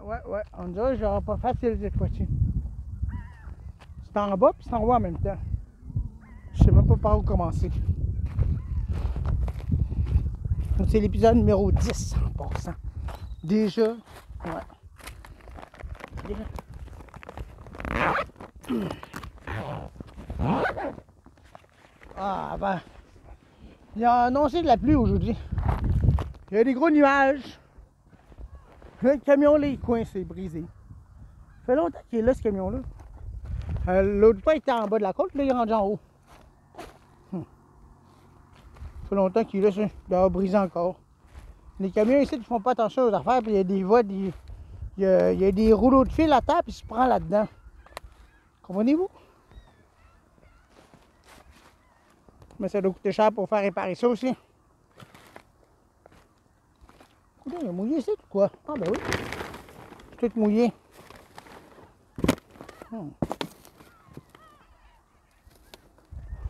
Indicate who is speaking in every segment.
Speaker 1: Ouais. On dirait que j'aurai pas facile cette fois-ci. C'est en bas puis c'est en haut en même temps. Je sais même pas par où commencer. Donc c'est l'épisode numéro 10 en passant. Déjà. Ouais. Ah ben. Il a annoncé de la pluie aujourd'hui. Il y a des gros nuages. Le camion là il coince, c'est brisé. Ça fait longtemps qu'il est là ce camion là. L'autre fois il était en bas de la côte, là il est rendu en haut. Ça fait longtemps qu'il est là, ça. Il doit briser encore. Les camions ici ils font pas attention aux affaires, puis il y a des voies, il y a des rouleaux de fil à terre, puis il se prend là-dedans. Comprenez-vous? Mais ça doit coûter cher pour faire réparer ça aussi. Écoutez, il est mouillé ici ou quoi? Ah ben oui. C'est tout mouillé.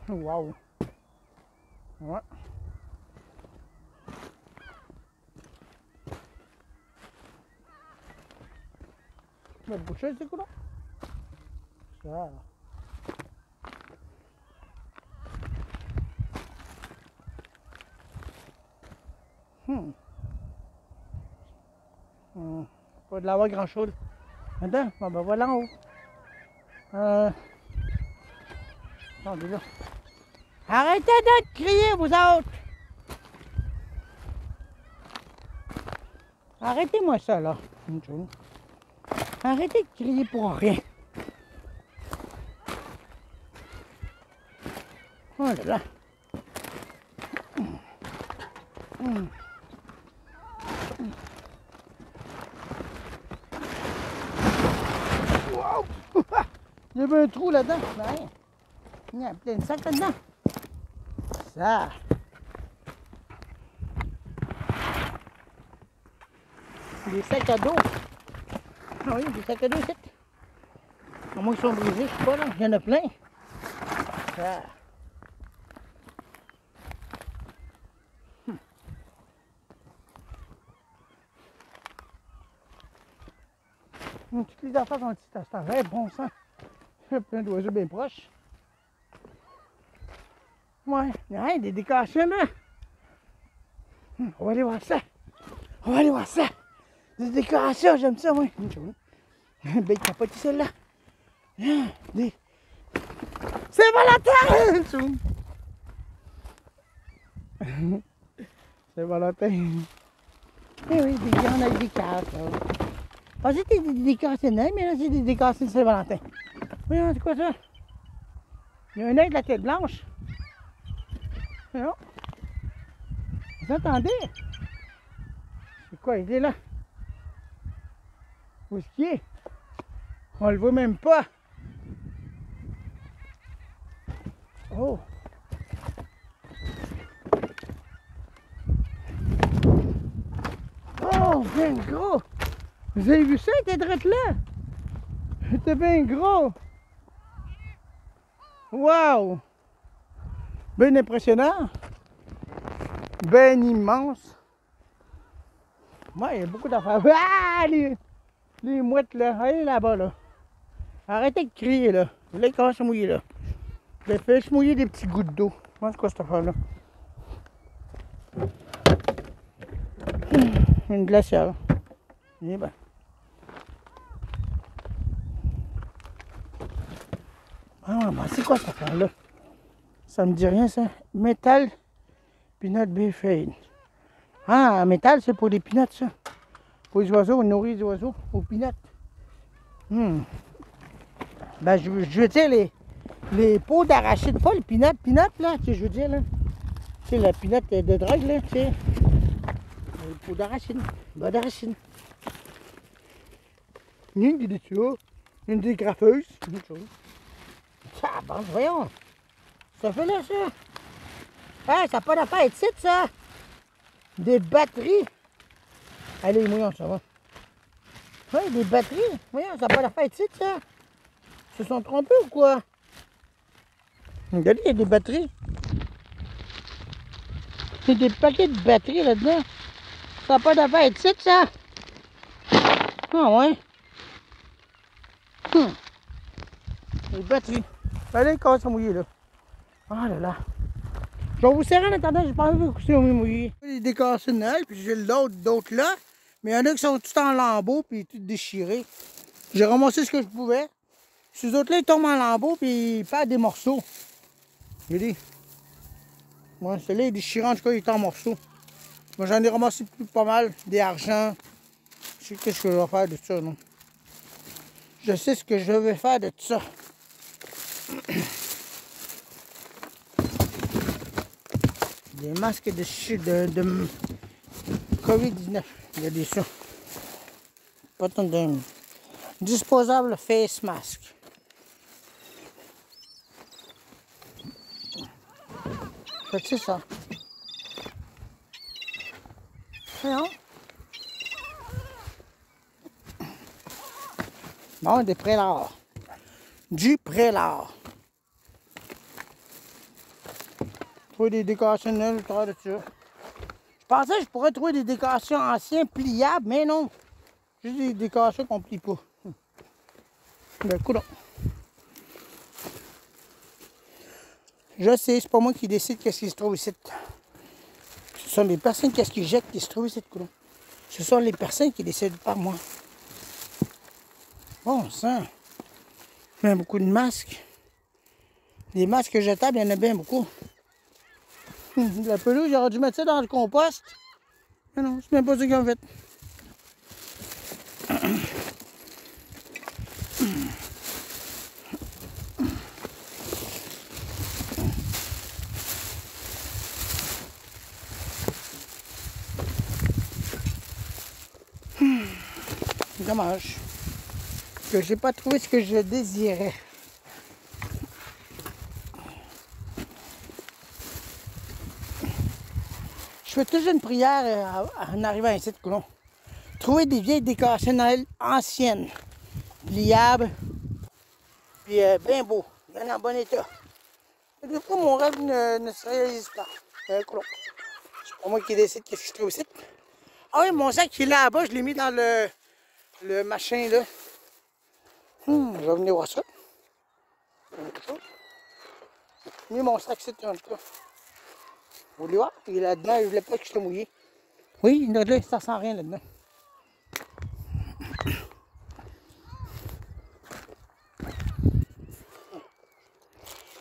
Speaker 1: Wow. Ouais. Tu vas te boucher, c'est quoi? Ça. Pas de l'avoir grand chose. Attends, bon ben voilà en haut. Attendez là. Arrêtez de crier, vous autres! Arrêtez-moi ça là. Arrêtez de crier pour rien. Oh là là. Wow! Il y avait un trou là-dedans. Ben, il y a plein de sacs là-dedans. Ça. Des sacs à dos. Ah oui, des sacs à dos ici. À moins qu'ils sont brisés, je sais pas là. Il y en a plein. Ça. Toutes les affaires sont petites à cet arrêt, bon sang. Il y a plein d'oiseaux bien proches. Ouais, il y a des décorations là. On va aller voir ça. On va aller voir ça. Des décorations, j'aime ça, moi. Belle capote celle-là. Des... C'est Valentin! C'est Valentin. Eh oui, des gens avec des cartes. Je pensais que c'était des décorations de mais là c'est des décorations de Saint-Valentin. Voyons, c'est quoi ça? Il y a un œil de la tête blanche. Non. Vous entendez? C'est quoi, il est là? Où est-ce qu'il est? On le voit même pas. Oh! Oh, bien gros! Vous avez vu ça, il était drette là? Il était bien gros! Wow! Bien impressionnant! Bien immense! Ouais, il y a beaucoup d'affaires. Ah! Les mouettes là, allez là-bas là! Arrêtez de crier là! Vous voulez comment se mouiller là? Je vais faire se mouiller des petits gouttes d'eau. C'est quoi cette affaire là? Une glacière. Eh ben. Ah, ben c'est quoi cette affaire-là? Ça me dit rien, ça. Métal peanut buffet. Ah, métal, c'est pour les peanuts, ça. Pour les oiseaux, on nourrit les oiseaux aux peanuts. Ben, je veux dire, les pots d'arachide, pas les peanuts, là, tu sais, je veux dire, là. Tu sais, la peanut de drogue, là, tu sais. Les pots d'arachide, bas d'arachide. Une des tuyaux, une des graffeuses, une autre chose. Ah, bon, voyons. Ça fait là, ça. Ah, ça n'a pas d'affaire ici, ça. Des batteries. Allez, voyons, ça va. Oui, des batteries. Voyons, ça n'a pas d'affaire ici, ça. Ils se sont trompés ou quoi? Regardez, il y a des batteries. Il y a des paquets de batteries là-dedans. Ça n'a pas d'affaire ici, ça. Ah ouais? Les batteries. Allez, quand ça mouillé là. Ah là là. Je vais vous serrer en attendant, j'ai pas envie que c'est mouillé. J'ai des décassés de Noël, puis j'ai d'autres là. Mais il y en a qui sont tout en lambeaux, puis tout déchirés. J'ai ramassé ce que je pouvais. Ces autres-là, ils tombent en lambeaux, puis ils perdent des morceaux. Regardez. Moi, celui-là, il est déchiré, en tout cas, il est en morceaux. Moi, j'en ai ramassé pas mal, des argents. Je sais qu'est-ce que je vais faire de ça, non? Je sais ce que je vais faire de ça. Des masques de COVID-19. Regardez ça. Pas tant de... Disposable face mask. C'est ça. Non? Bon, des prélats. Du prélat. Trouver des décorations neuves autour de ça. Je pensais que je pourrais trouver des décorations anciennes pliables, mais non. Juste des décorations qu'on ne plie pas. Ben, coudonc. Je sais, c'est pas moi qui décide qu'est-ce qui se trouve ici. Ce sont les personnes qu'est-ce qu'ils jettent qui se trouvent ici, coudonc. Ce sont les personnes qui décident par moi. Bon sang. Il y a beaucoup de masques. Des masques jetables, il y en a bien beaucoup. La pelouse, j'aurais dû mettre ça dans le compost. Mais non, c'est même pas ça qu'ils ont fait. Dommage que j'ai pas trouvé ce que je désirais. Je fais toujours une prière en arrivant ici, coulon. Trouver des vieilles décorations Noël anciennes, pliables, puis bien beaux, bien en bon état. Et des fois, mon rêve ne se réalise pas. Coulon. C'est pas moi qui décide qu'est-ce que je trouve ici. Ah oui, mon sac qui est là-bas, je l'ai mis dans le machin là. Je vais venir voir ça. J'ai mis mon sac ici en tout cas. Vous voulez voir? Il est là-dedans, je voulais pas que je sois mouillé. Oui, là, ça sent rien là-dedans.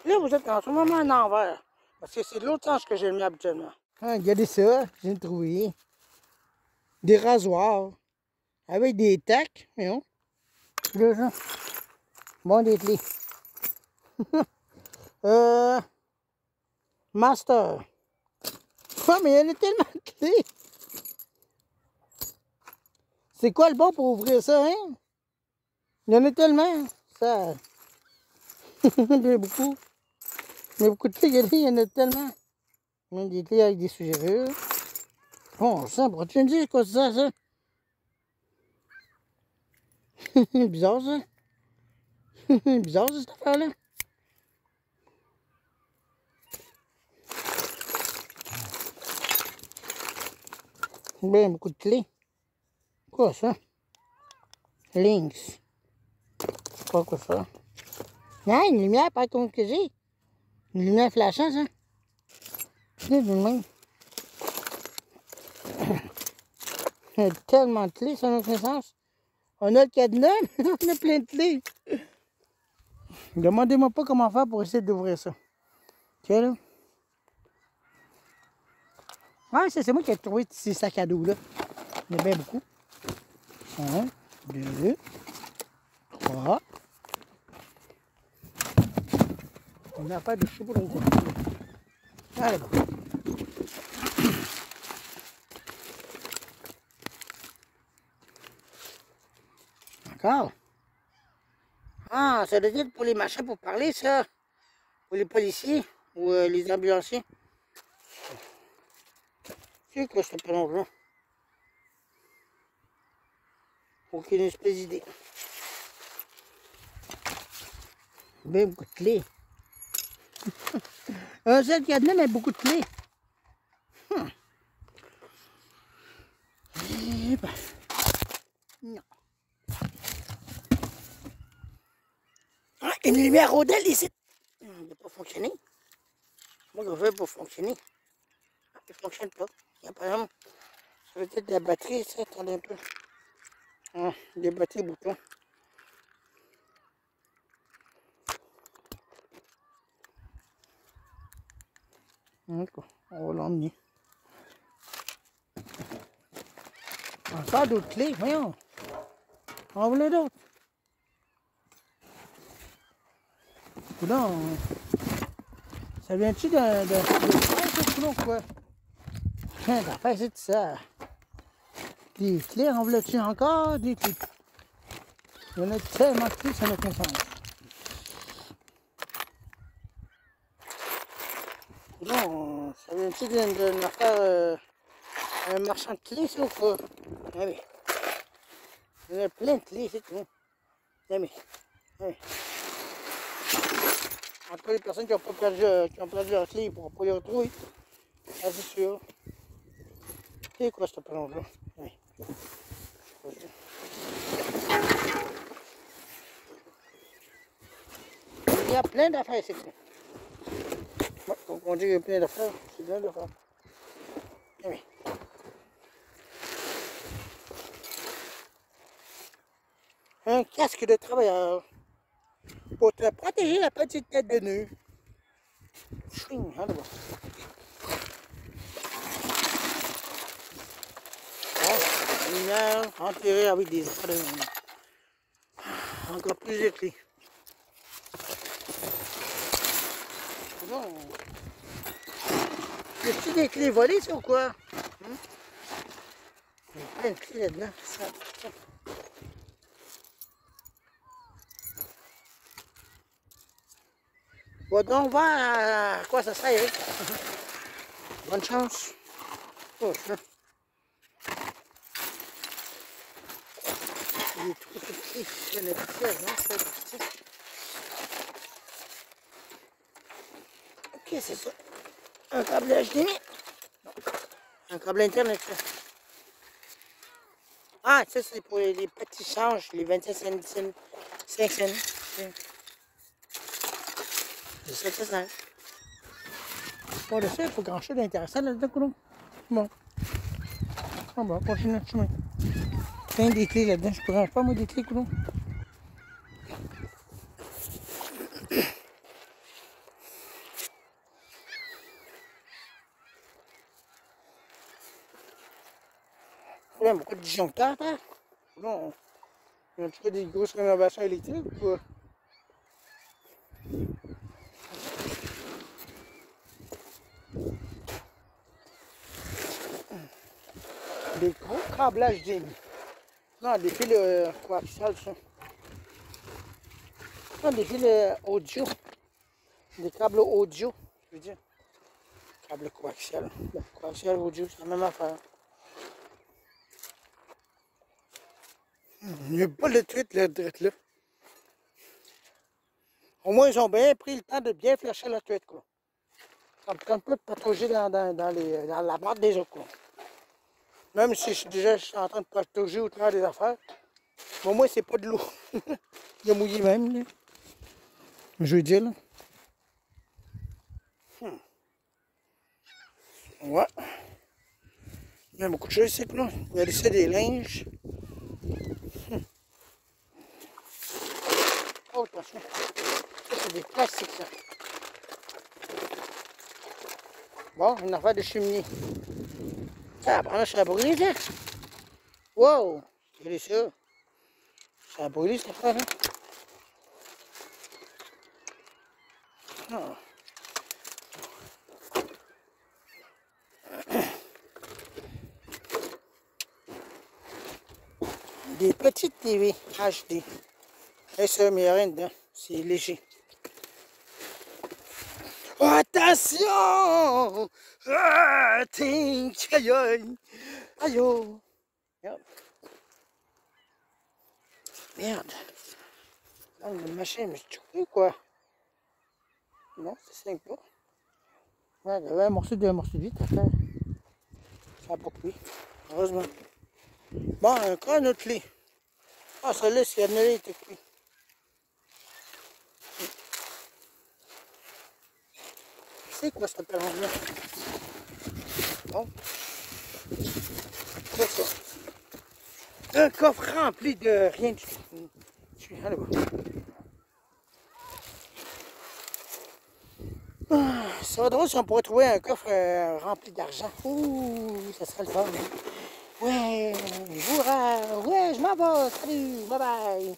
Speaker 1: Là, vous êtes en ce moment en envers. Parce que c'est de l'autre sens que j'ai mis habituellement. Ah, regardez ça, je viens de trouver. Des rasoirs. Avec des tacs, voyons. Là, ça. Bon, des clés. Master. Ah, mais il y en a tellement de clés. C'est quoi le bon pour ouvrir ça, hein? Il y en a tellement. Ça. Il y en a beaucoup. Il y a beaucoup de clés, il y en a tellement. Même des clés avec des susurures. Bon, ça, pourrais-tu me dire quoi c'est ça? Bizarre, ça. Bizarre, cette affaire-là. Bien, beaucoup de clés. Quoi, ça? Lynx. C'est quoi ça? Ah, une lumière, pas comme que j'ai. Une lumière flashante, ça. C'est de même. Il y a tellement de clés, ça n'a aucun sens. On a le cadenas, mais on a plein de clés. Demandez-moi pas comment faire pour essayer d'ouvrir ça. Ok, là. Ah, c'est moi qui ai trouvé ces sacs à dos, là. Il y en a bien beaucoup. 1, 2, 3. On n'a pas de chou pour une allez, bon. Encore. Ah, ça doit être pour les machins pour parler, ça. Pour les policiers ou les ambulanciers. C'est quoi ce plonge-là? Aucune espèce d'idée. Bien beaucoup de clés. Un seul cadenas, mais beaucoup de clés. Eh ben. Non. une lumière Rodel ici. Il n'a pas fonctionné. Moi, je veux pour fonctionner. Il ne fonctionne pas. Il y a par exemple, ça veut être de la batterie, ça, attendez un peu. Ah, des batteries boutons. D'accord, on va l'emmener. Encore d'autres clés, voyons. On voulait d'autres. Non, ça vient-tu de coulon, quoi? Tiens, t'as fait c'est ça. Des clés, en voulais-tu encore des clés? Il y en a tellement de clés, ça n'a aucun sens. Non, ça vient-tu d'une affaire, un marchand de clés, ça, ou quoi? Ah oui. Il y en a plein de clés, c'est tout. Ah oui. Ah oui. En tout cas, les personnes qui ont perdu leurs clés, ils ne pourront pas les retrouver. Ça, c'est sûr. C'est quoi cette plonge-là? Oui. Il y a plein d'affaires ici. Ouais, donc on dit qu'il y a plein d'affaires, c'est bien d'affaires. Oui. Un casque de travailleur pour te protéger la petite tête de nœud. Chouing, hein, d'abord. Bon, une lumière enterrée avec des affaires de... Encore plus de clés. Bon. Y a-t-il des clés volées, ça, ou quoi? Il y a plein de clés là-dedans. Ça. Va donc voir à quoi ça sert, Eric. Bonne chance. Oh, ça. Il est tout petit. Il y en a petit, non? C'est petit. Ok, c'est ça. Un câble HDMI. Non. Un câble Internet, ça. Ah, ça, c'est pour les petits changes, les 25 cents, 5 cents. C'est ça que ça sert. Pas de ça, il faut grand chose d'intéressant là-dedans, coulon. Bon. Ah bon, continue notre chemin. Plein des clés là-dedans. Je pourrais pas, moi, des clés, coulon. Il y a beaucoup de disjoncteurs, hein? Non. Il y a un petit peu des grosses rénovations électriques ou quoi? Des gros câblages d'île. Non, des fils coaxiales, ça. Non, des fils audio. Des câbles audio, je veux dire. Câble coaxial. Le coaxial audio, c'est la même affaire. Il n'y a pas de truite là, là. Au moins, ils ont bien pris le temps de bien flasher la truite, quoi. Ça me tente pas de patauger dans la barre des autres, quoi. Même si je suis en train de patauger au travers des affaires, au moins, c'est pas de l'eau. Il a mouillé même, là. Je veux dire, là. Ouais. Il y a beaucoup de choses ici, là. Il y a laissé des linges. Oh, attention. Ça, c'est des plastiques, ça. Bon, une affaire de cheminée. Ça prend, ça a brûlé, ça. Wow! Regardez ça. Ça a brûlé, cette affaire-là. Ah. Des petites TV HD. Et ça, mais il n'y a rien dedans. C'est léger. Oh, attention! Ah, aïe, aïe! Aïe! Merde. Merde. Non, le machin, je me suis choqué, quoi. Non, ça ne pas. Ouais, il y avait un morceau de vitre à faire. Ça n'a pas pris. Heureusement. Bon, encore une autre clé. Ah, celle-là, si elle était cuite. C'est quoi cette plonge-là? Bon. C'est ça. Un coffre rempli de rien du tout. Allez voir. Ça serait drôle si on pourrait trouver un coffre rempli d'argent. Ouh, ça serait le fun. Ouais, hurrah, ouais, je m'en vais, salut, bye bye.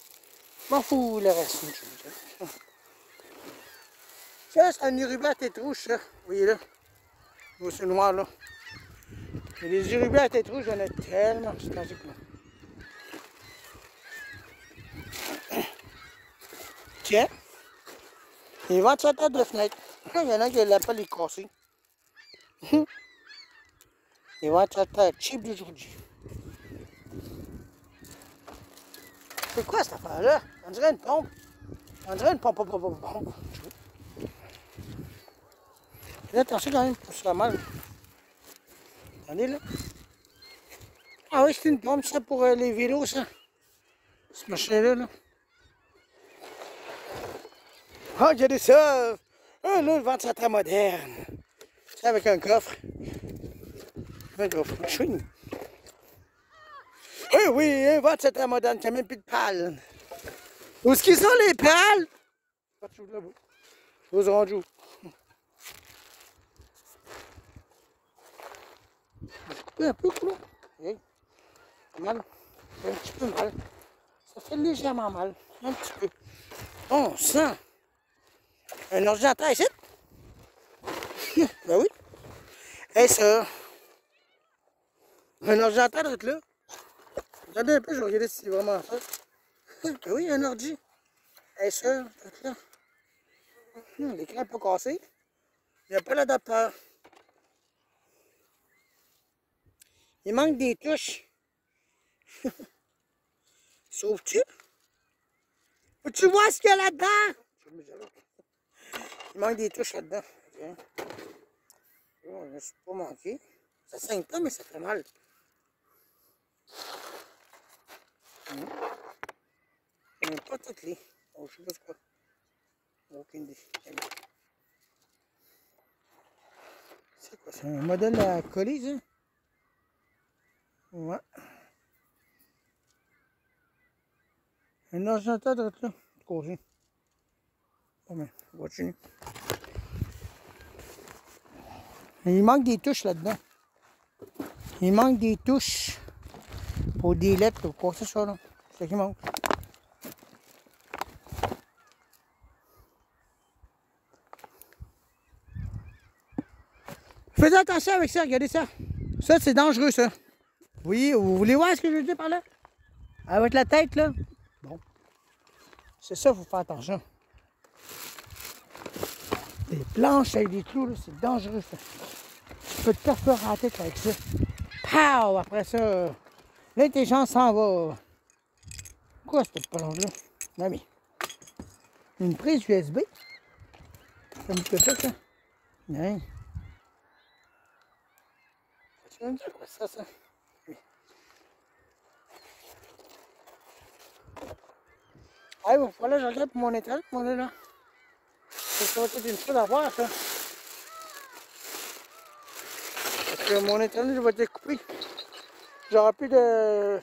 Speaker 1: Je m'en fous le reste. Ça, c'est un urubé à tête rouge, ça. Vous voyez là? C'est noir là. Et les urubés à tête rouge, j'en ai tellement. C'est magique là. Tiens, il vend sa tête de fenêtre. Il y en a qui l'a pas les casser. Il vend sa tête cheap d'aujourd'hui. C'est quoi cette affaire-là? On dirait une pompe. On dirait une pompe. Faites attention quand même, pour se faire mal. Attendez là. Ah oui, c'est une pompe, ça, pour les vélos, ça. Ce machin-là, là. Ah, regardez ça! Ah, là, le ventre, c'est très moderne. C'est avec un coffre. Un coffre. Chouing. Eh oui, un ventre, c'est très moderne. Il n'y a même plus de pales. Où est-ce qu'ils sont, les pales? Pas de choses là-bas. Aux oranges. J'ai coupé un peu, quoi. Hey. Mal. Un petit peu mal. Ça fait légèrement mal. Un petit peu. On sent. Un ordinateur ici? Ben oui. Et ça. Un ordinateur d'être là. Regardez un peu, je vais regarder si c'est vraiment ça. Ben oui, un ordi. Et ça, d'être là. L'écran n'est pas cassé. Il n'y a pas l'adapteur. Il manque des touches. Sauves-tu? Peux-tu voir ce qu'il y a là-dedans? Il manque des touches là-dedans. Okay. Oh, je ne suis pas manqué. Ça saigne pas, mais ça fait mal. Pas toutes les. Oh, je sais pas ce quoi. Aucune idée. C'est quoi? C'est un modèle à coller, ça? Ouais. Un ordinateur de là. Côté. Bon, ben, on va continuer. Il manque des touches là-dedans. Il manque des touches pour des lettres ou quoi, c'est ça là. C'est ça qui manque. Faites attention avec ça, regardez ça. Ça, c'est dangereux, ça. Oui, vous voulez voir ce que je veux dire par là? Avec la tête, là. Bon. C'est ça, il faut faire attention. Des planches avec des clous, c'est dangereux, ça. Tu peux te perforer la tête avec ça. Pow! Après ça, l'intelligence s'en va. Quoi, cette plonge-là? Non, mais. Une prise USB. Ça me fait ça? Non. Tu vas me dire quoi ça? Oui. Ah, il va falloir que je regarde pour mon Internet, moi, là. Ça va être une chose à voir, ça. Parce que mon Internet va être coupé. J'aurai plus de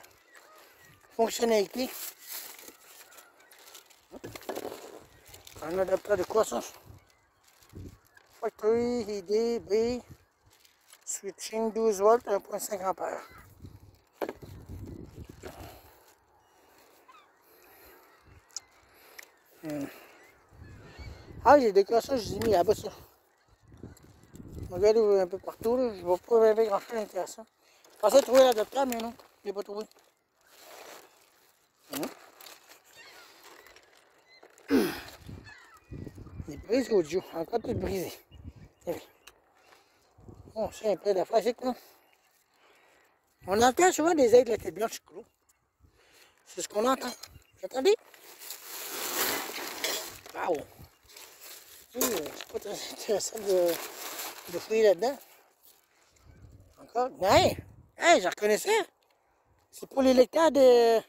Speaker 1: fonctionnalité. Un adapteur de quoi, ça? Factory, IDB, switching 12 volts, 1.5 ampères. Ah, j'ai des cassages, je les ai mis là-bas, ça. Regardez un peu partout, là. Je ne vois pas bien grand-chose d'intéressant. Je pensais trouver l'adapteur, mais non, je ne l'ai pas trouvé. Les prises audio, encore toutes brisées. Bon, c'est un peu d'affaires, c'est quoi? On entend souvent des ailes de la tête blanche, c'est cool. C'est ce qu'on entend. Vous entendez? Wow! C'est pas très intéressant de fouiller là-dedans. Encore? Hey! Hey, je reconnais ça! C'est pour les lecteurs de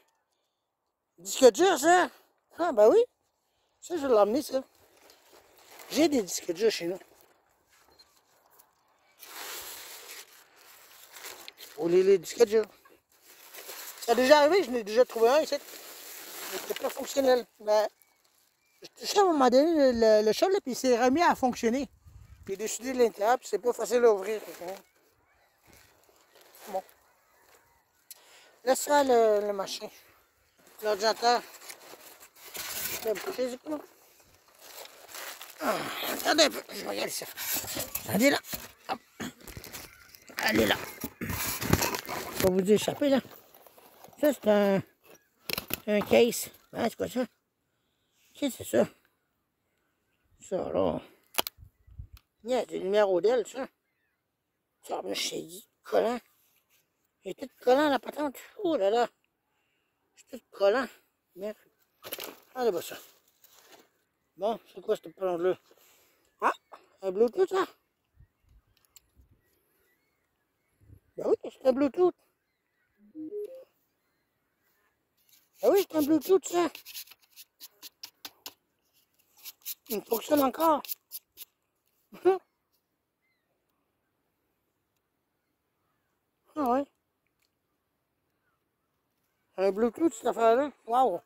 Speaker 1: disques durs, ça! Ah, ben oui! Ça, je vais l'emmener, ça. J'ai des disques durs chez nous. Pour les disquettes dures. Ça a déjà arrivé, je n'ai déjà trouvé un ici. Il était pas fonctionnel. Mais je touchais à un moment donné le chat, là, puis il s'est remis à fonctionner. Puis il est décidé de l'intérieur, puis c'est pas facile à ouvrir. Bon. Laisse faire le machin. L'ordinateur. Attendez un peu, je regarde ça. Allez là. Hop. Allez là. Faut vous échapper là. Ça c'est un case. Hein, c'est quoi ça? Qu'est-ce que c'est ça? Ça là. Il y a des numéros d'elle, ça. Ça, mais je t'ai dit, collant. Il est tout collant la patente. Oh là là. C'est tout collant. Merde. Allez, bah ça. Bon, c'est quoi cette patente-là? Ah, un Bluetooth, ça? Ben oui, c'est un Bluetooth. Ben oui, c'est un Bluetooth, ça. Il fonctionne encore. Ah ouais. Un Bluetooth, cette affaire-là. Waouh.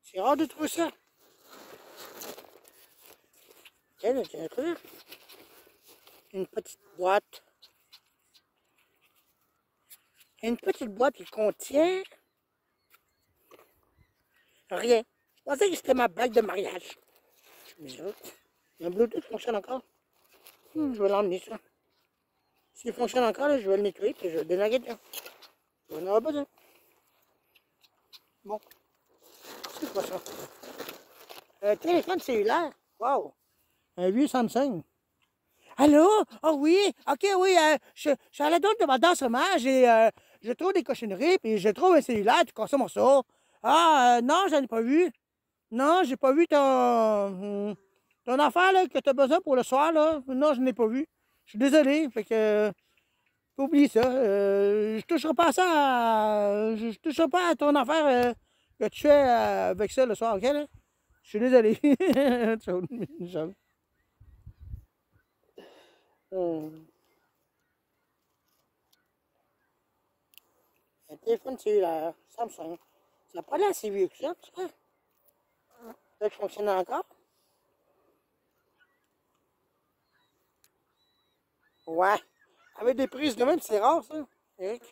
Speaker 1: C'est rare de trouver ça. Tiens, c'est un truc. Une petite boîte. Une petite boîte qui contient rien. Je pensais que c'était ma bague de mariage. Un Bluetooth fonctionne encore. Je vais l'emmener ça. S'il fonctionne encore, là, je vais le nettoyer et je vais le dénaguer dedans. On en aura besoin. Bon. C'est quoi ça? Un téléphone cellulaire. Wow. Un vieux Samsung. Allô? Oh oui, ok, oui, je suis à la donne de ma dansement, je trouve des cochonneries, puis je trouve un cellulaire, tu consommes ça. Ah, non, j'en ai pas vu. Non, j'ai pas vu ton affaire là, que tu as besoin pour le soir, là. Non, je n'ai pas vu. Je suis désolé, fait que, oublie ça. Je toucherai pas à ça, je toucherai pas à ton affaire que tu fais avec ça le soir, ok, là? Je suis désolé. Un téléphone cellulaire, Samsung. Ça n'a pas l'air si vieux que ça, tu sais. Ça fonctionne encore. Ouais. Avec des prises de même, c'est rare, ça, Eric.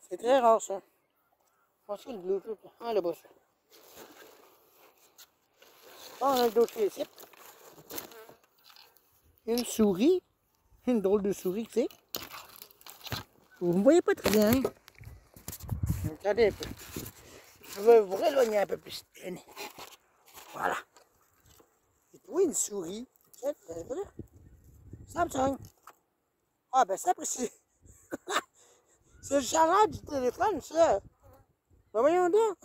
Speaker 1: C'est très rare, ça. Pensez le Bluetooth. Ah, là-bas, ça. Ah, on a le dossier ici. Une souris. Une drôle de souris, tu sais. Vous ne me voyez pas très bien. Hein? Regardez un peu. Je vais vous éloigner un peu plus. Voilà. Et toi, une souris. Tiens, vous avez pas là? Samsung. Ah, ben ça, c'est... c'est le chargeur du téléphone, ça. Ben voyons donc.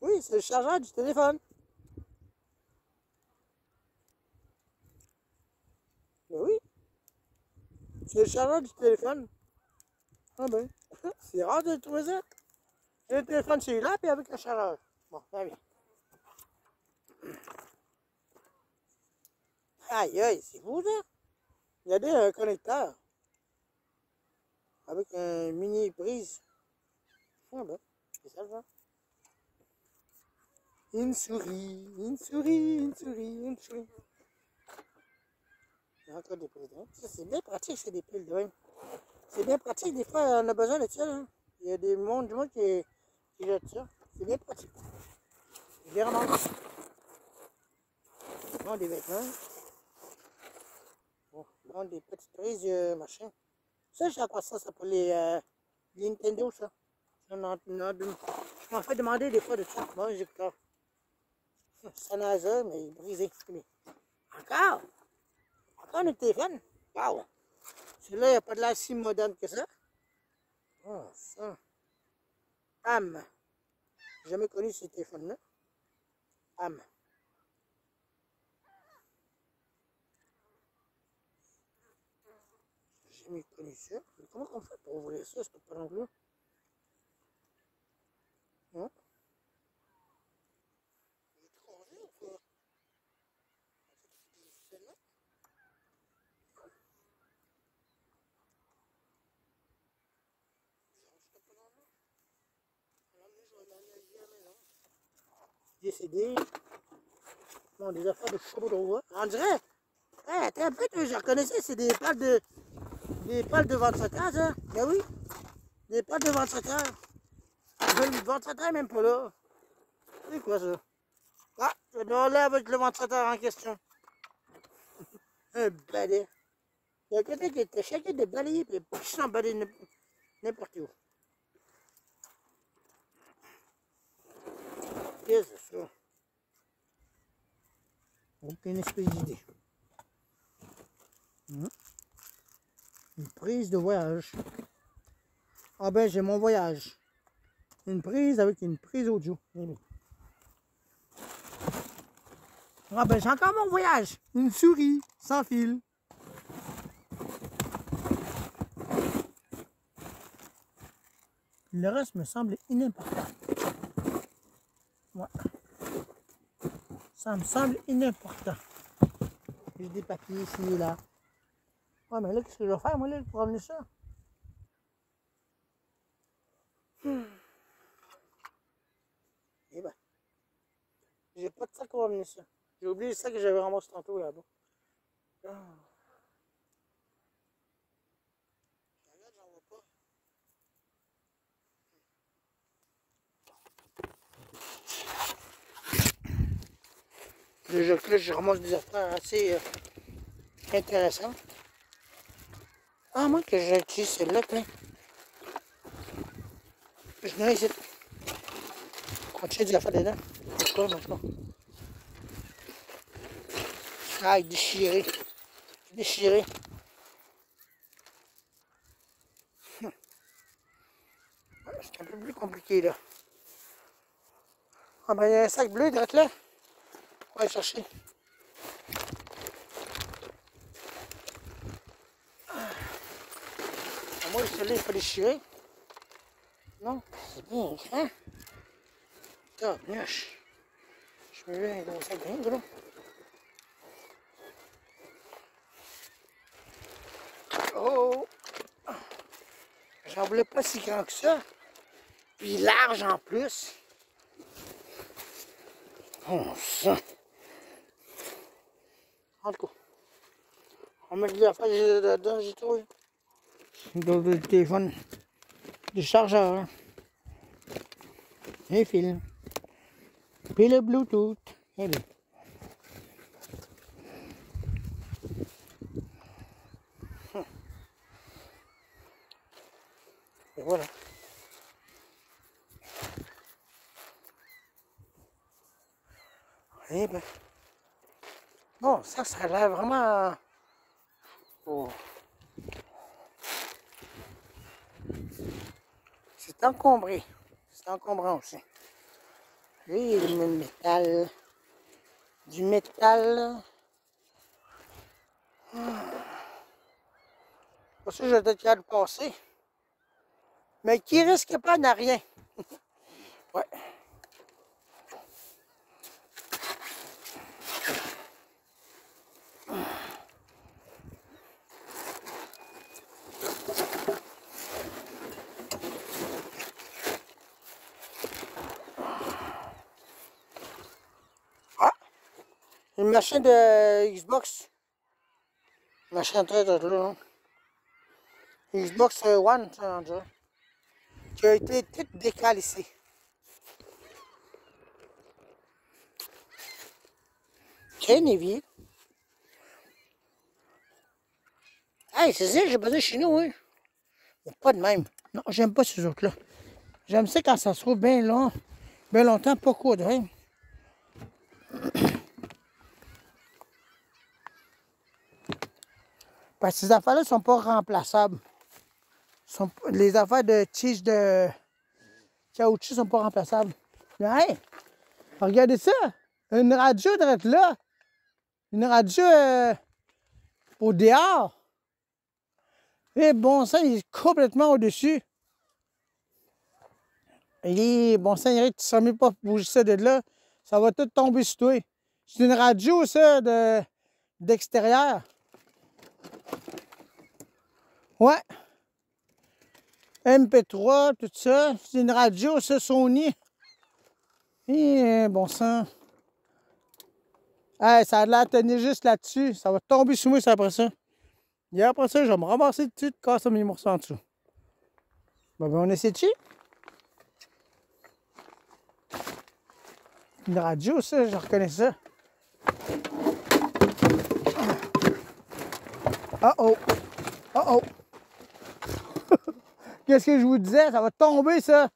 Speaker 1: Oui, c'est le chargeur du téléphone. Ben oui. C'est le chargeur du téléphone. Ah ben, c'est rare de trouver ça. J'ai le téléphone celui-là, puis avec le chargeur. Bon, ben oui. Aïe, aïe, c'est fou ça. Il y a des connecteurs avec un mini prise. Ah ben, c'est ça le genre. Une souris, une souris, une souris, une souris. Il y a encore des prises. Hein. Ça, c'est bien pratique, c'est des piles de même. C'est bien pratique, des fois, on a besoin de ça. Hein. Il y a du monde qui jette ça. C'est bien pratique. C'est bien ramassé. Bon, des vêtements. Bon, des petites prises, machin. Ça, je sais à quoi ça pour les Nintendo, ça. Je m'en fais demander des fois de ça. Bon, j'ai écouteurs. C'est un hasard, mais il est brisé. Encore? Encore un téléphone? Wow! Celui-là, il n'y a pas de l'air si moderne que ça. Oh, ça. Ham. J'ai jamais connu ce téléphone-là. Ham. J'ai jamais connu ça. Mais comment on fait pour ouvrir ça, cette patente-là? Hein? J'ai trop envie, ou quoi? C'est là? Des CD. Bon, des affaires de chaudron. On dirait. Hey, attends un peu, je reconnaissais, c'est des pales de ventilateur, ça. Ben oui. Des pales de ventilateur. Le ventilateur est même pas là. C'est quoi ça? Ah, je dois là avec le ventilateur en question. Un balai. Il y a quelqu'un qui était chacun de balayer, puis sans balayer n'importe où. Qu'est-ce que c'est ça? Aucune espèce d'idée. Une prise de voyage. Ah ben, j'ai mon voyage. Une prise avec une prise audio. Ah ben, j'ai encore mon voyage. Une souris sans fil. Le reste me semble inimportant. Ouais. Ça me semble inimportant. J'ai des papiers ici et là. Ouais, mais là, qu'est-ce que je vais faire, moi, là, pour ramener ça? Eh ben, j'ai pas de sac pour ramener ça. J'ai oublié le sac que j'avais ramassé tantôt là-bas. Regarde, j'en vois pas. Déjà que là, je ramasse des affaires assez intéressantes. Ah, moi, que j'ai utilisé celle-là, plein. Je n'ai ici. Continuer des affaires dedans. C'est quoi, maintenant? Ah, déchiré. Déchiré. C'est un peu plus compliqué, là. Ah, ben, il y a un sac bleu, direct là. On va aller chercher. Moi, celui-là, il faut déchirer. Non, c'est bien grand. Top, nioche. Je me mets un gros sac bien gros. Oh! J'en voulais pas si grand que ça. Puis large en plus. Oh, ça. En tout cas, on met de l'affaire dedans, j'ai trouvé. Le téléphone, du chargeur, un fil, puis le Bluetooth. Et bien. Et voilà. Eh ben. Bon, ça a l'air vraiment... Oh. C'est encombré. C'est encombrant aussi. Oui, le métal. Du métal. Pour ça, je vais peut-être le passer. Mais qui risque pas n'a rien. Ouais. Une machine de Xbox. Machine très là, non? Xbox One, ça on dirait. Qui a été toute décalissée. Tiens, un évier. Hey, c'est ça, j'ai besoin chez nous, hein. Mais pas de même. Non, j'aime pas ces autres-là. J'aime ça quand ça se trouve bien long, bien longtemps, pas coudre, hein. Parce que ces affaires-là ne sont pas remplaçables. Les affaires de tige de caoutchouc ne sont pas remplaçables. Mais hey, regardez ça! Une radio d'être là! Une radio au dehors! Et bon sang, il est complètement au-dessus. Et bon sang, Eric, tu ne sais même pas bouger ça de là. Ça va tout tomber sur toi. C'est une radio, ça, d'extérieur. Ouais. MP3, tout ça. C'est une radio, ça, Sony. Et bon sang. Hey, ça a l'air de tenir juste là-dessus. Ça va tomber sur moi, ça, après ça. Et après ça, je vais me ramasser dessus, de casser mes morceaux en dessous. Ben, on essaie dessus. Une radio, ça, je reconnais ça. Oh. Oh. Qu'est-ce que je vous disais? Ça va tomber, ça.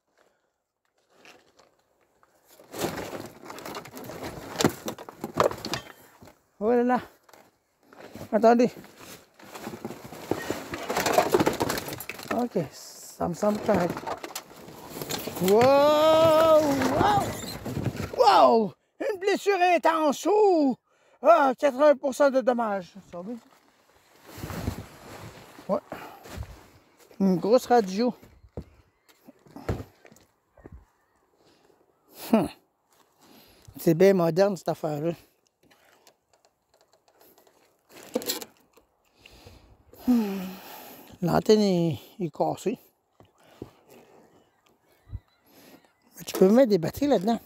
Speaker 1: Oh là là. Attendez. OK. Ça me semble correct. Wow! Wow! Une blessure intense! Oh! Ah, 80% de dommages. Ça va bien? Ouais. Une grosse radio. C'est bien moderne, cette affaire-là. L'antenne est cassée. Mais tu peux mettre des batteries là-dedans.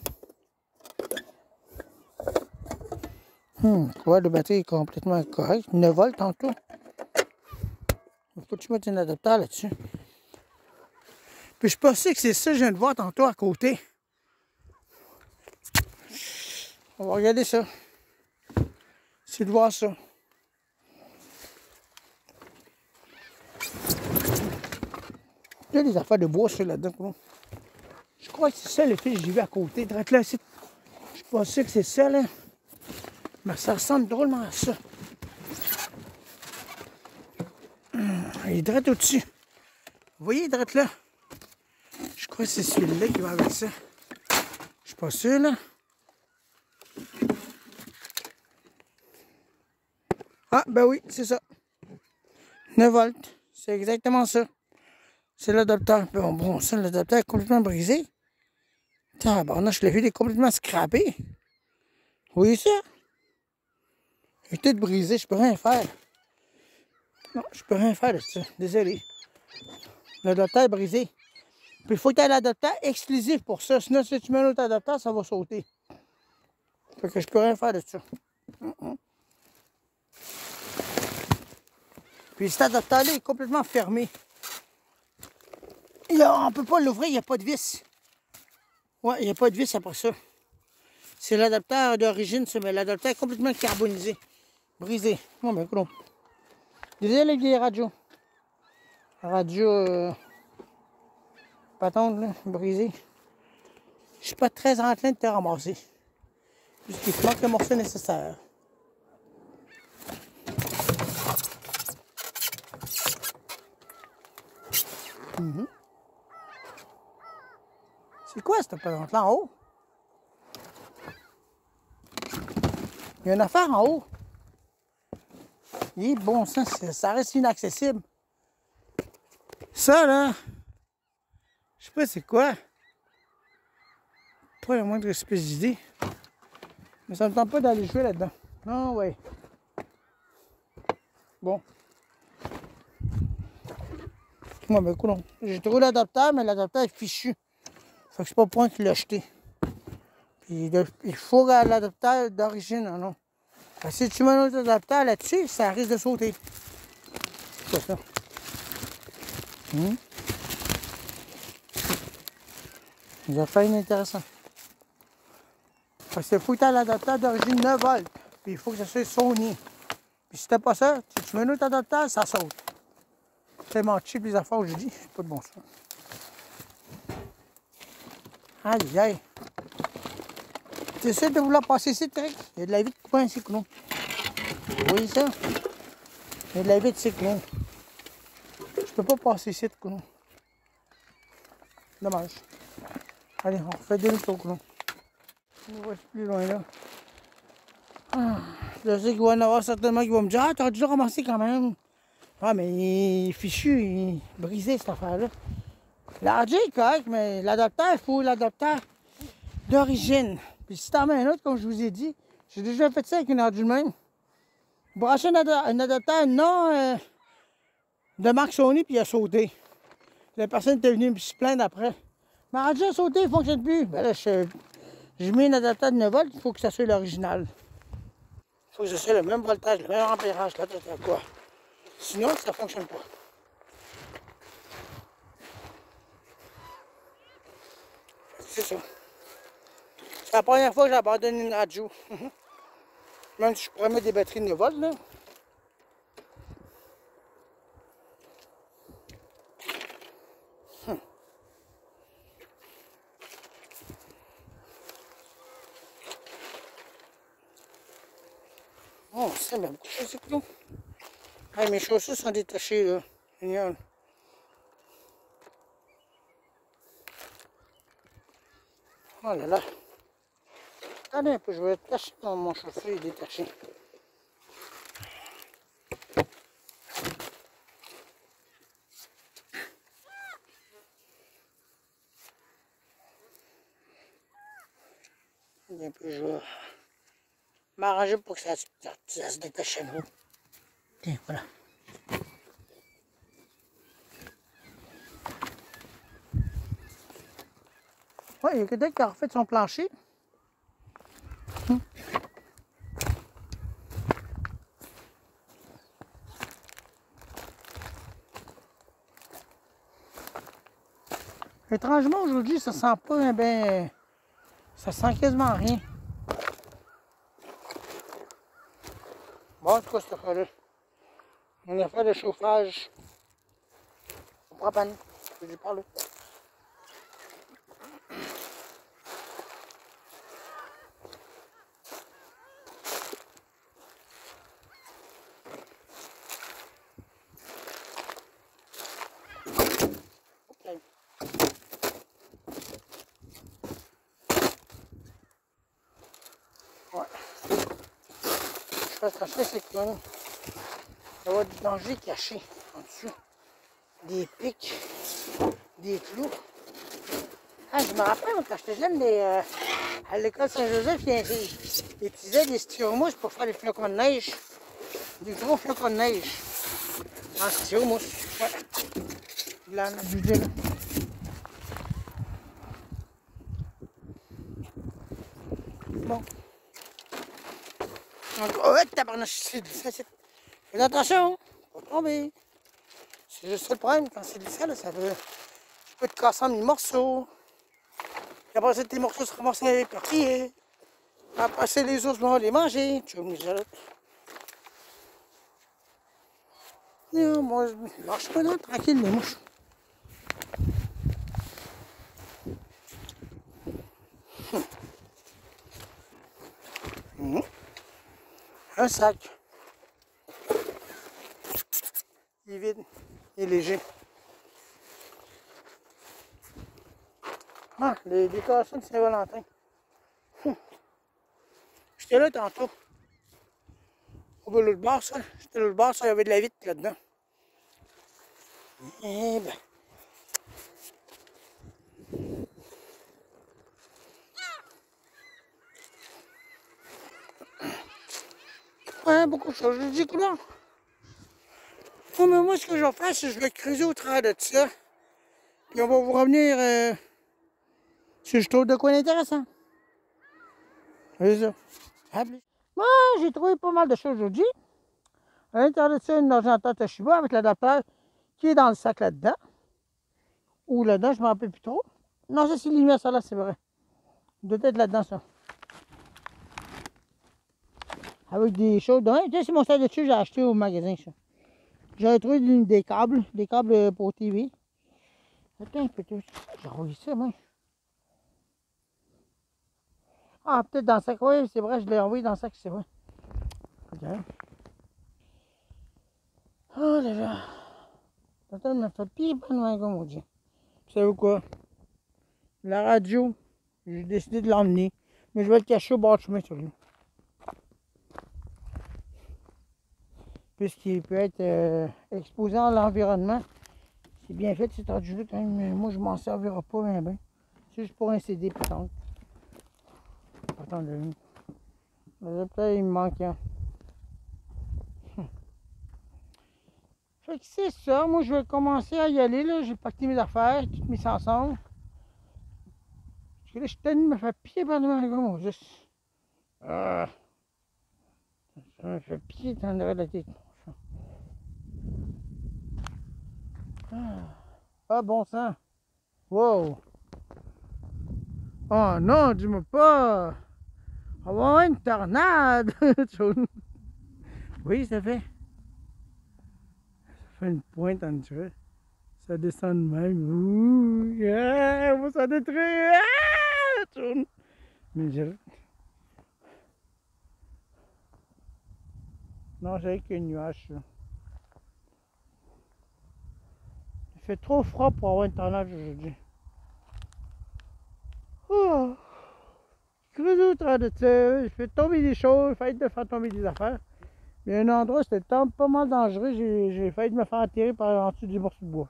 Speaker 1: Ouais, la batterie est complètement correcte. 9 volts tantôt. Il faut que tu mettes un adaptateur là-dessus. Puis je suis pas sûr que c'est ça que je viens de voir tantôt à côté. On va regarder ça. C'est de voir ça. Il y a des affaires de bois sur là-dedans. Je crois que c'est ça le fil que j'ai vu à côté. Direct là, je suis pas sûr que c'est ça là. Mais ça ressemble drôlement à ça. Il est direct au-dessus. Vous voyez, direct là? Je crois que c'est celui-là qui va avec ça. Je suis pas sûr là. Ah, ben oui, c'est ça. 9 volts. C'est exactement ça. C'est l'adaptateur. Bon, ça, l'adaptateur est complètement brisé. Tabarnak, je l'ai vu, il est complètement scrappé. Vous voyez ça? Il est tout brisé, je peux rien faire. Non, je peux rien faire de ça. Désolé. L'adaptateur est brisé. Puis il faut que tu aies l'adaptateur exclusif pour ça. Sinon, si tu mets un autre adaptateur, ça va sauter. Fait que je peux rien faire de ça. Puis cet adaptateur-là est complètement fermé. On ne peut pas l'ouvrir, il n'y a pas de vis. Ouais, il n'y a pas de vis après ça. C'est l'adaptateur d'origine, ça, mais l'adaptateur est complètement carbonisé. Brisé. Bon, ben, cool. Désolé, les vieilles radios. Radio patente, là, brisée. Je suis pas très enclin de te ramasser. Puisqu'il te manque le morceau nécessaire. C'est quoi cette patente-là en haut? Il y a une affaire en haut. Il est bon sang, ça reste inaccessible. Ça, là, je sais pas c'est quoi. Pas la moindre espèce d'idée. Mais ça me tente pas d'aller jouer là-dedans. Non, ouais. Bon. Ouais, ben, cool. J'ai trouvé l'adaptateur, mais l'adaptateur est fichu. Fait que c'est pas le point qu'il l'a acheté. Puis il faut l'adaptateur d'origine, non. Si tu mets un autre adaptateur là-dessus, ça risque de sauter. C'est ça. C'est un affaire intéressant. Parce qu'il faut que tu aies l'adaptateur d'origine 9 volts. Puis il faut que ça soit Sony. Puis si t'as pas ça, si tu mets un autre adaptateur, ça saute. C'est tellement cheap les affaires aujourd'hui, c'est pas de bon sens. Aïe aïe. Tu sûr de vouloir passer ici, Trick? Il y a de la vitre coin ici, coulon. Vous voyez ça? Il y a de la vitre ici, coulon. Je peux pas passer ici, coulon. Dommage. Allez, on refait demi-tour, coulon. On va plus loin là. Je sais qu'il va y en avoir certainement qui vont me dire: ah, t'as déjà ramassé quand même. Ah, mais il est fichu, il est brisé cette affaire-là. La radio est correcte, mais l'adaptateur, il faut l'adaptateur d'origine. Puis si t'en mets un autre, comme je vous ai dit, j'ai déjà fait ça avec une radio de même. Brancher un adaptateur non de marque Sony, puis il a sauté. La personne était venue me se plaindre après. Ma radio a sauté, il ne fonctionne plus. Ben là, j'ai J'ai mis un adaptateur de 9 volts, il faut que ça soit l'original. Il faut que ça soit le même voltage, le même ampérage, là, quoi. Sinon, ça ne fonctionne pas. C'est ça. C'est la première fois que j'abandonne une radio. Même si je pourrais mettre des batteries de 9 volts, là. Oh, c'est même beaucoup de choses, c'est ah, mes chaussures sont détachées, là. Génial. Oh là là. Attendez un peu, je vais détacher mon chaussure, il est détaché. Un peu, je vais m'arranger pour que ça se détache à nouveau. Tiens, voilà. Ouais, il y a quelqu'un qui a refait son plancher. Étrangement, aujourd'hui, ça sent pas ben. Ça sent quasiment rien. Bon, en tout cas, cette affaire-là. On a fait le chauffage au propane. Je lui parle. Ouais. Ce que je fais, c'est qu'il y a du danger caché en dessous. Des pics, des clous. Ah, je me rappelle, quand j'étais jeune, à l'école Saint-Joseph, ils utilisaient des styromousse pour faire des flocons de neige. Des gros flocons de neige. En styromousse. Ouais. Là, du gel. Bon. Oh, tabarnache, c'est glissant. Fais attention, faut pas tomber. C'est juste ça le problème, quand c'est glissant, là, ça peut. Tu peux te casser en mille morceaux. Et après ça, tes morceaux se ramassent éparpillés. Après ça, les os vont les manger. Tu vas me dire. Non, moi, je lâche pas là, tranquille, les mouches. Un sac. Il est vide, il est léger. Ah, les décorations de Saint-Valentin. J'étais là tantôt. Au bout de l'autre bord, ça. J'étais là, l'autre bord, ça, il y avait de la vitre là-dedans. Eh ben. Ouais, beaucoup de choses. Je dis que là. Oh, mais moi, ce que je vais faire, c'est que je vais creuser au travers de ça. Puis on va vous revenir si je trouve de quoi d'intéressant. C'est ça. À plus. Moi, j'ai trouvé pas mal de choses aujourd'hui. À l'intérieur de ça, une ordinateur Toshiba avec l'adapteur qui est dans le sac là-dedans. Ou là-dedans, je ne me rappelle plus trop. Non, ça c'est lumière, ça là, c'est vrai. Il doit être là-dedans, ça. Avec des choses. C'est mon sac de dessus, j'ai acheté au magasin, ça. J'avais trouvé des câbles pour TV. Attends un peu, j'ai envoyé ça, moi. Ah, peut-être dans le sac, oui, c'est vrai, je l'ai envoyé dans le sac, c'est vrai. Regarde. Oh là là. Attends, il m'a fait pire, pas loin, comme on dit. Vous savez quoi? La radio, j'ai décidé de l'emmener. Mais je vais le cacher au bord du chemin, sur lui. Puisqu'il peut être exposé à l'environnement. C'est bien fait cette radio-là quand même, mais moi je m'en servirai pas bien bien. C'est juste pour un CD peut-être. Attendez. Peut-être il me manque un. Fait que c'est ça, moi je vais commencer à y aller là. J'ai pacté mes affaires, toutes mis ensemble. Parce que là, je suis tellement me faire pied par devant, les gars, mon Dieu. Ah, ça me fait pied dans le de la tête. Ah, bon sang. Wow. Oh non, dis-moi pas. On va avoir une tornade. Oui, ça fait. Ça fait une pointe en dessous. Ça descend de même. Ouh, yeah, on va s'en détruire. Ah, mais je... Non, j'ai que nuage. Là. Il fait trop froid pour avoir une tornade aujourd'hui. Oh. Creuse au travers de ça, je fais tomber des choses, failli de faire tomber des affaires. Il y a un endroit, c'était pas mal dangereux, j'ai failli de me faire atterrir par en dessous des morceaux de bois.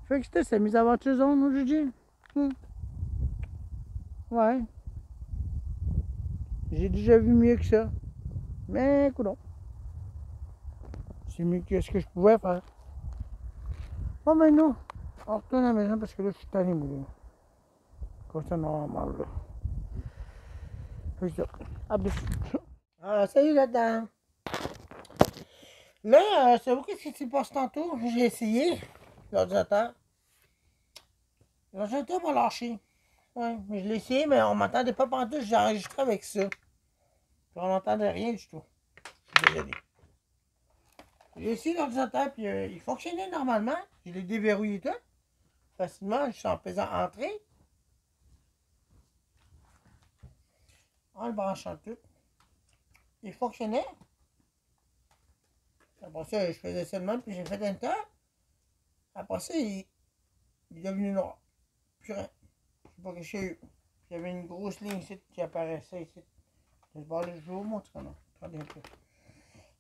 Speaker 1: Fait que c'était ça, mes aventures zone aujourd'hui. Ouais. J'ai déjà vu mieux que ça. Mais, écoute, c'est mieux que ce que je pouvais faire. Bon, ben non, on retourne à la maison parce que là, je suis tanné, moi. Comme ça, normal, là. Fait que ça. Ah, ben, salut là-dedans. Là, savez-vous qu'est-ce qui s'est passé tantôt? J'ai essayé l'ordinateur. L'ordinateur m'a lâché. Ouais, mais je l'ai essayé, mais on m'entendait pas pantoute, j'ai enregistré avec ça. Puis on n'entendait rien du tout. Je suis désolé. J'ai essayé l'ordinateur, puis il fonctionnait normalement. Je l'ai déverrouillé tout. Facilement, juste en faisant entrer. En le branchant tout. Il fonctionnait. Après ça, je faisais seulement, puis j'ai fait Enter. Après ça, il est devenu noir. Plus rien. Je sais pas que j'ai eu. J'avais une grosse ligne ici qui apparaissait ici. Je vais vous montrer comment. Attendez un peu.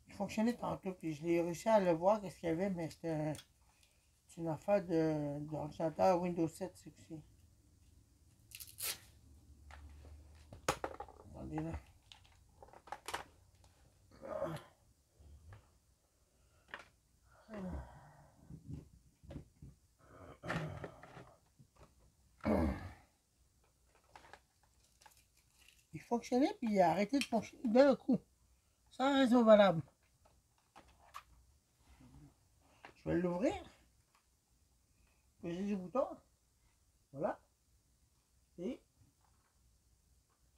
Speaker 1: Il fonctionnait tantôt, puis je l'ai réussi à le voir, qu'est-ce qu'il y avait, mais c'était une affaire d'ordinateur Windows 7, c'est que c'est. Attendez là. Il fonctionnait, puis il a arrêté de fonctionner d'un coup, sans raison valable. Je vais l'ouvrir. J'ai du bouton. Voilà. Et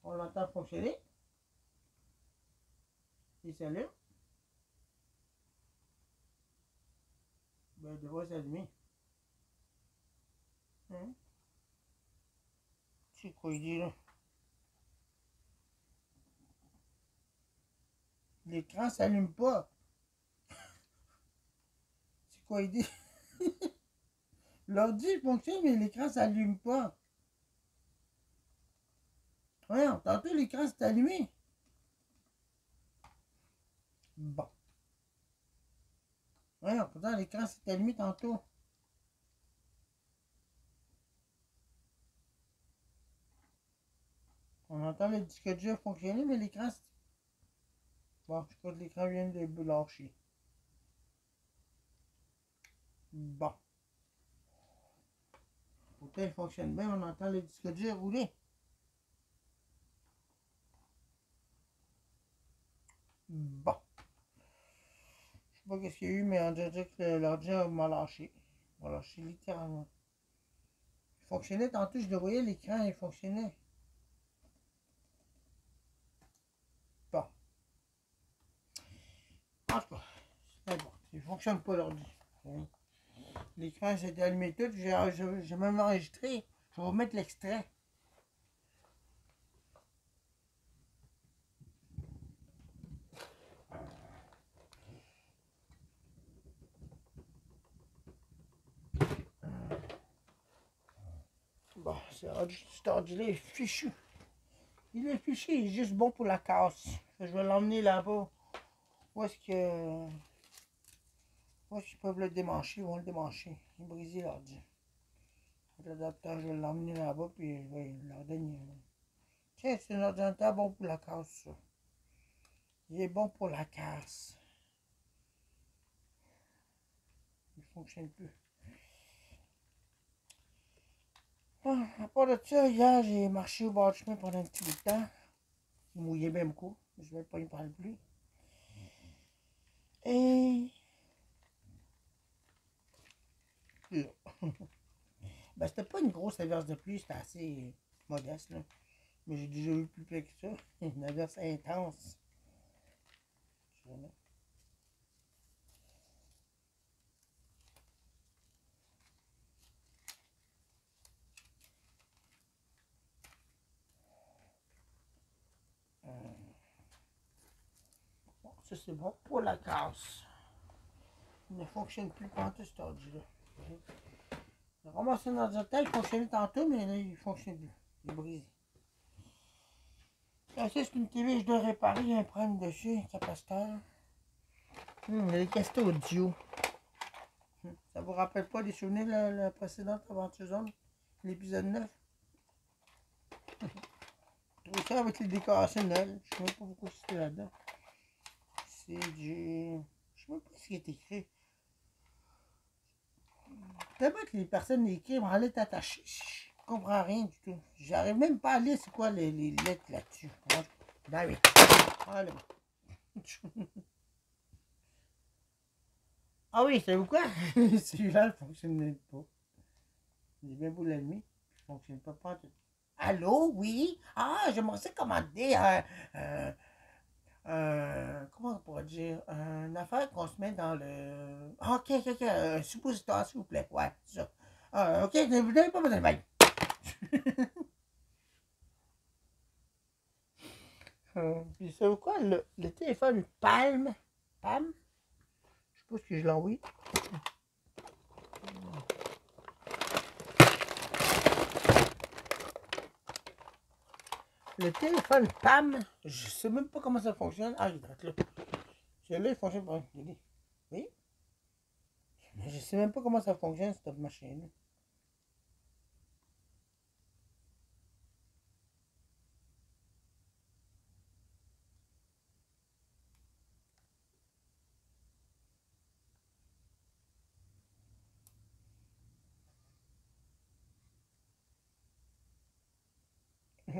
Speaker 1: on l'entend fonctionner. Il s'allume. Ben, il devrait s'allumer. Hein? C'est quoi il dit là? L'écran ne s'allume pas. C'est quoi il dit? L'ordi fonctionne, mais l'écran ne s'allume pas. Voyons, tantôt l'écran s'est allumé. Bon. Voyons, pourtant l'écran s'est allumé tantôt. On entend le disque dur fonctionner, mais l'écran... Bon, je crois que l'écran vient de lâcher. Bon. Pourtant, il fonctionne bien, on entend le disque dur rouler. Bon. Je sais pas qu'est-ce qu'il y a eu, mais on dirait que l'ordi m'a lâché. M'a lâché littéralement. Il fonctionnait tantôt, je le voyais, l'écran, il fonctionnait. Bon. En tout cas, c'est bon. Il fonctionne pas l'ordi. L'écran s'est allumé tout, j'ai même enregistré. Je vais remettre l'extrait. Bon, cet ordi-là est fichu. Il est fichu, il est juste bon pour la casse. Je vais l'emmener là-bas. Où est-ce que... Où est-ce qu'ils peuvent le démancher? Ils vont le démancher. Ils vont briser l'ordi. L'adapteur, je vais l'emmener là-bas, puis je vais leur donner. Tiens, c'est un ordinateur bon pour la casse, ça. Il est bon pour la casse. Il ne fonctionne plus. Ah, À part de ça, hier, j'ai marché au bord du chemin pendant un petit bout de temps. Il mouillait bien beaucoup. Je vais pas y parler plus. Et... ben, c'était pas une grosse averse de pluie, c'était assez modeste, là. Mais j'ai déjà eu plus pire que ça. Une averse intense. Bon, ça c'est bon pour la casse. Il ne fonctionne plus pendant tout cet ordi-là. J'ai ramassé un ordinateur, il fonctionnait tantôt, mais là, il ne fonctionne plus. Il est brisé. Ça, c'est une télé, je dois réparer, il y a un problème dessus, un capaciteur. Il y a des capaciteurs audio. Ça vous rappelle pas des souvenirs de la précédente Aventure Zone? L'épisode 9? Tout ça avec les décorations de Noël. Je sais même pas pourquoi c'était là-dedans. C'est du... Je sais même pas ce qui est écrit. Tellement que les personnes écrivent en lettres attachées. Je comprends rien du tout. J'arrive même pas à lire c'est quoi les lettres là-dessus. Ben oui. Allez. Ah oui, savez-vous quoi? Celui-là ne fonctionne même pas. J'ai bien beau l'allumer. Il ne fonctionne pas tout. Allô, oui? Ah, j'aimerais ça commander comment on pourrait dire? Une affaire qu'on se met dans le... Ah, ok, un suppositoire, s'il vous plaît. Ouais, c'est ça. Ok, vous n'avez pas besoin de bain. Puis savez-vous quoi? Le téléphone Palm, je sais pas si je l'ai envoyé. Le téléphone PAM, je sais même pas comment ça fonctionne. Ah, il est là. Celui-là, il fonctionne pas. Oui? Mais je sais même pas comment ça fonctionne, cette machine-là.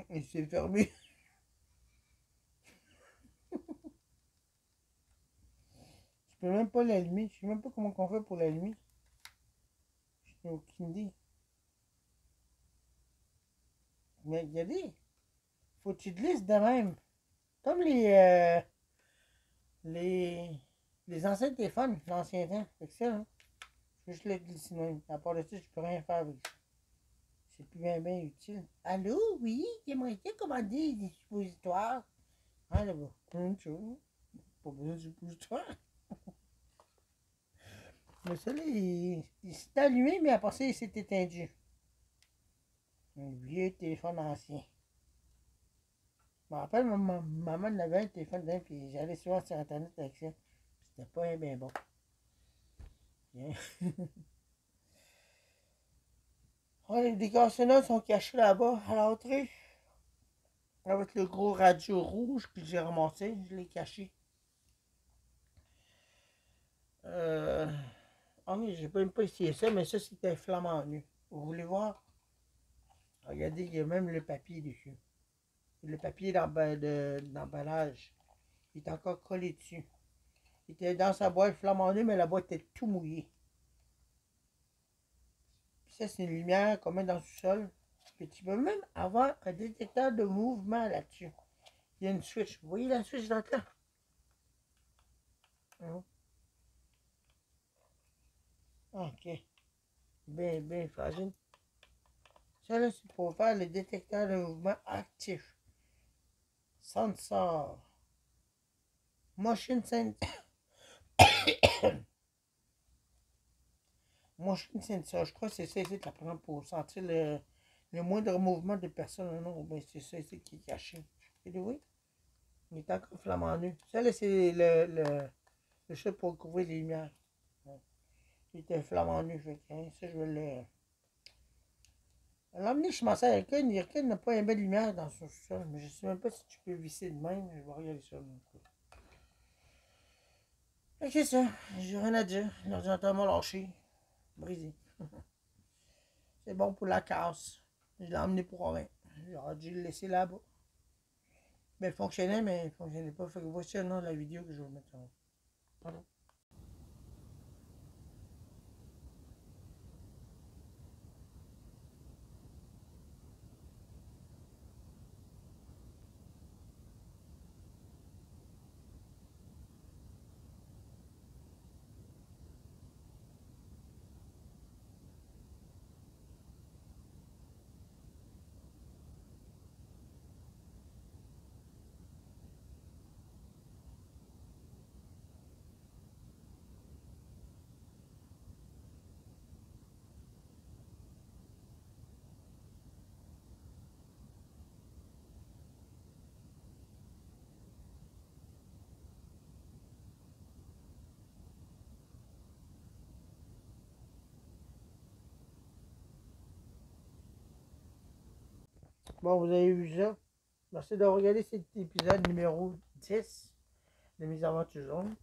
Speaker 1: Il s'est fermé. Je peux même pas l'allumer. Je sais même pas comment on fait pour l'allumer. Je n'ai aucune idée. Mais regardez, faut que tu te glisses de même. Comme les anciens téléphones, l'ancien temps. Fait que ça, hein, je peux juste le glisser de même. À part de ça, je peux rien faire avec ça. C'est plus bien utile. Allô, oui, j'aimerais bien commander des suppositoires. Ah, là-bas. Une chose. Pas besoin de suppositoire. Mais ça, là, il s'est allumé, mais après ça, il s'est éteint. Un vieux téléphone ancien. Je me rappelle, maman avait un téléphone dedans, puis j'allais souvent sur Internet avec ça. C'était pas bien bon. Oh, les décorations sont cachés là-bas, à l'entrée. Avec le gros radio rouge que j'ai ramassé, je l'ai caché. Ah oui, j'ai même pas essayé ça, mais ça c'était flamant nu. Vous voulez voir? Regardez, il y a même le papier dessus. Le papier d'emballage. Il est encore collé dessus. Il était dans sa boîte flamant nu, mais la boîte était tout mouillée. Puis ça, c'est une lumière qu'on met dans le sol. Puis tu peux même avoir un détecteur de mouvement là-dessus. Il y a une switch. Vous voyez la switch dans là? Ok. Bien fragile. Ça, là, c'est pour faire le détecteur de mouvement actif. Sensor. Motion sensor. Motion sensor. Je crois que c'est ça ici la prendre pour sentir le moindre mouvement de personne. Non, ben c'est ça ici qui est caché. Et oui, il est encore flamant nu. Ça, là, c'est le chat pour couvrir les lumières. Il était flamant nu. Fait que, hein, ça, je vais le... L'emmener chez ma soeur Erika n'a pas une belle lumière dans son sol, mais je sais même pas si tu peux visser de même. Je vais regarder ça. Ok, c'est ça. J'ai rien à dire. L'ordinateur m'a lâché. Brisé. C'est bon pour la casse. Je l'ai emmené pour rien. J'aurais dû le laisser là-bas. Mais il fonctionnait, mais il ne fonctionnait pas. Fait que voici le nom de la vidéo que je vais vous mettre en haut. Pardon. Bon, vous avez vu ça. Merci d'avoir regardé cet épisode numéro 10 de mes aventures jaunes.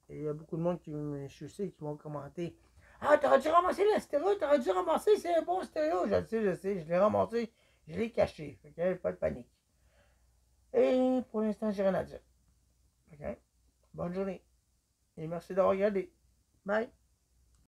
Speaker 1: Et il y a beaucoup de monde je sais, qui vont commenter. Ah, t'aurais dû ramasser le stéréo, t'aurais dû ramasser, c'est un bon stéréo. Je sais, je l'ai ramassé, je l'ai caché. Fait que pas de panique. Et pour l'instant, j'ai rien à dire. OK? Bonne journée. Et merci d'avoir regardé. Bye.